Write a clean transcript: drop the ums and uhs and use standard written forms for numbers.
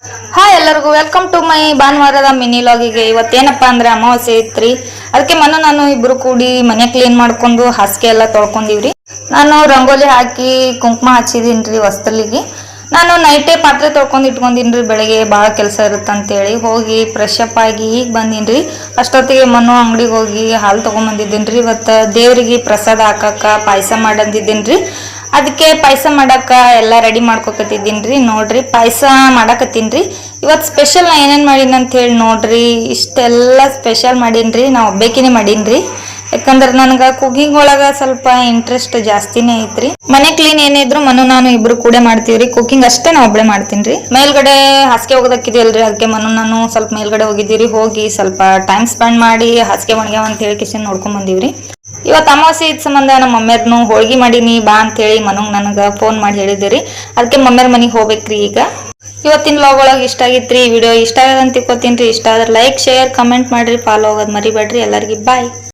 Hi ಎಲ್ಲರಿಗೂ welcome to my ಭಾನುವಾರದ mini ಲಾಗಿಗೆ. ಇವತ್ತೇನಪ್ಪ ಅಂದ್ರೆ ಅಮಾವಾಸ್ಯೆ ಐತ್ರಿ. ಅದಕ್ಕೆ ನಾನು ಇಬ್ರು ಕೂಡಿ ಮನೆ ಕ್ಲೀನ್ ಮಾಡ್ಕೊಂಡು ಹಾಸಿಗೆ ಎಲ್ಲ ತೊಳ್ಕೊಂಡಿವ್ರಿ. ನಾನು ರಂಗೋಲಿ ಹಾಕಿ ಕುಂಕುಮ ಹಚ್ಚಿದೀನ್ರಿ ಹೊಸ್ತಲಿಗೆ. ನಾನು ನೈಟೇ ಪಾತ್ರೆ ತೊಳ್ಕೊಂಡು ಇಟ್ಕೊಂಡಿನ್ರಿ, ಬೆಳಗ್ಗೆ ಭಾಳ ಕೆಲಸ ಇರುತ್ತಂತೇಳಿ ಹೋಗಿ ಫ್ರೆಶ್ ಅಪ್ ಆಗಿ ಈಗ ಬಂದೀನ್ರಿ. ಅಷ್ಟೊತ್ತಿಗೆ ಅಂಗಡಿಗೆ ಹೋಗಿ ಹಾಲು ತೊಗೊಂಬಂದಿದ್ದೀನ್ರಿ. ಇವತ್ತು ದೇವರಿಗೆ ಪ್ರಸಾದ ಹಾಕಕ್ಕ ಪಾಯಸ ಮಾಡಂದಿದ್ದೀನ್ರಿ. ಅದಕ್ಕೆ ಪಾಯಸ ಮಾಡಕ್ಕ ಎಲ್ಲ ರೆಡಿ ಮಾಡ್ಕೊಕತ್ತಿದ್ದೀನ್ರಿ. ನೋಡ್ರಿ ಪಾಯಸ ಮಾಡಕತ್ತೀನ್ರಿ. ಇವತ್ತು ಸ್ಪೆಷಲ್ ನಾ ಏನೇನು ಮಾಡೀನಿ ಅಂತ ಹೇಳಿ ನೋಡ್ರಿ. ಇಷ್ಟೆಲ್ಲ ಸ್ಪೆಷಲ್ ಮಾಡೀನ್ರಿ, ನಾ ಒಬ್ಬೇಕಿನೇ ಮಾಡೀನ್ರಿ. ಯಾಕಂದ್ರೆ ನನಗೆ ಕುಕಿಂಗ್ ಒಳಗೆ ಸ್ವಲ್ಪ ಇಂಟ್ರೆಸ್ಟ್ ಜಾಸ್ತಿನೇ ಐತ್ರಿ. ಮನೆ ಕ್ಲೀನ್ ಏನಿದ್ರು ನಾನು ಇಬ್ರು ಕೂಡ ಮಾಡ್ತೀವ್ರಿ. ಕುಕಿಂಗ್ ಅಷ್ಟೇ ನಾ ಒಬ್ಬಳೆ ಮಾಡ್ತೀನಿ. ಮೇಲ್ಗಡೆ ಹಾಸಿಗೆ ಹೋಗೋದಕ್ಕಿದೆಯಲ್ರಿ, ಅದಕ್ಕೆ ನಾನು ಸ್ವಲ್ಪ ಮೇಲ್ಗಡೆ ಹೋಗಿದ್ದೀರಿ. ಹೋಗಿ ಸ್ವಲ್ಪ ಟೈಮ್ ಸ್ಪೆಂಡ್ ಮಾಡಿ ಹಾಸಿಗೆ ಒಣಗ್ಯಾವ ಅಂತ ಹೇಳಿ ಕಿಶನ್ ನೋಡ್ಕೊಂಡ್ ಬಂದೀವ್ರಿ. ಇವತ್ತು ಅಮಾವಾಸ್ಯೆ ಇದ್ದ ಸಂಬಂಧ ನಮ್ಮ ಮಮ್ಮಿಯರ್ನು ಹೋಳ್ಗಿ ಮಾಡೀನಿ ಬಾ ಅಂತ ಹೇಳಿ ನನಗೆ ಫೋನ್ ಮಾಡಿ ಹೇಳಿದಿರಿ. ಅದಕ್ಕೆ ಮಮ್ಮಿಯರ್ ಮನೆಗೆ ಹೋಗ್ಬೇಕ್ರಿ ಈಗ. ಇವತ್ತಿನ ವ್ಲಾಗ್ ಒಳಗೆ ಇಷ್ಟ ಆಗಿತ್ರಿ. ವಿಡಿಯೋ ಇಷ್ಟ ಆಗದಂತ ತಿಳ್ಕೊತೀನಿ. ಇಷ್ಟ ಆದ್ರೆ ಲೈಕ್ ಶೇರ್ ಕಮೆಂಟ್ ಮಾಡ್ರಿ, ಫಾಲೋ ಆಗೋದು ಮರಿಬೇಡ್ರಿ. ಎಲ್ಲರಿಗೂ ಬಾಯ್.